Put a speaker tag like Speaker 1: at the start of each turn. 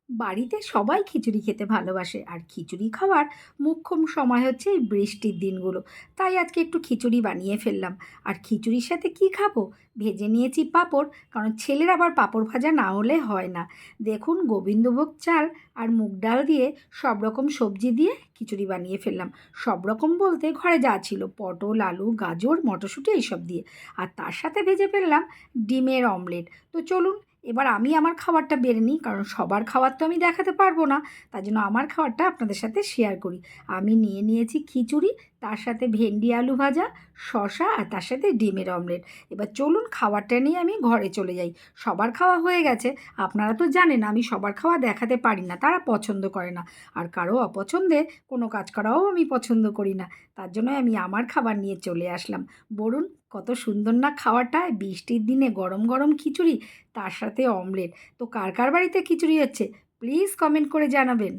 Speaker 1: বাড়িতে সবাই খিচুড়ি খেতে ভালোবাসে আর খিচুড়ি খাওয়ার মোক্ষম সময় হচ্ছে এই বৃষ্টির দিনগুলো। তাই আজকে একটু খিচুড়ি বানিয়ে ফেললাম। আর খিচুড়ির সাথে কি খাবো? ভেজে নিয়েছি পাঁপড়, কারণ ছেলের আবার পাঁপড় ভাজা না হলে হয় না। দেখুন, গোবিন্দভোগ চাল আর মুগ ডাল দিয়ে সব রকম সবজি দিয়ে খিচুড়ি বানিয়ে ফেললাম। সব রকম বলতে ঘরে যা ছিল, পটল, আলু, গাজর, মটরশুঁটি এইসব দিয়ে। আর তার সাথে ভেজে ফেললাম ডিমের অমলেট। তো চলুন, এবার আমি আমার খাবারটা বেড়ে নিই, কারণ সবার খাবার তো আমি দেখাতে পারবো না। তার জন্য আমার খাবারটা আপনাদের সাথে শেয়ার করি। আমি নিয়ে নিয়েছি খিচুড়ি, তার সাথে ভেন্ডি আলু ভাজা, শসা আর তার সাথে ডিমের অমলেট। এবার চলুন খাবারটা নিয়ে আমি ঘরে চলে যাই। সবার খাওয়া হয়ে গেছে। আপনারা তো জানেন আমি সবার খাওয়া দেখাতে পারি না, তারা পছন্দ করে না। আর কারো অপছন্দে কোনো কাজ করাও আমি পছন্দ করি না। তার জন্য আমি আমার খাবার নিয়ে চলে আসলাম। বলুন, কত সুন্দর না খাওয়াটা! বৃষ্টির দিনে গরম গরম খিচুড়ি, তার সাথে অমলেট। তো কার কার বাড়িতে খিচুড়ি হচ্ছে প্লিজ কমেন্ট করে জানাবেন।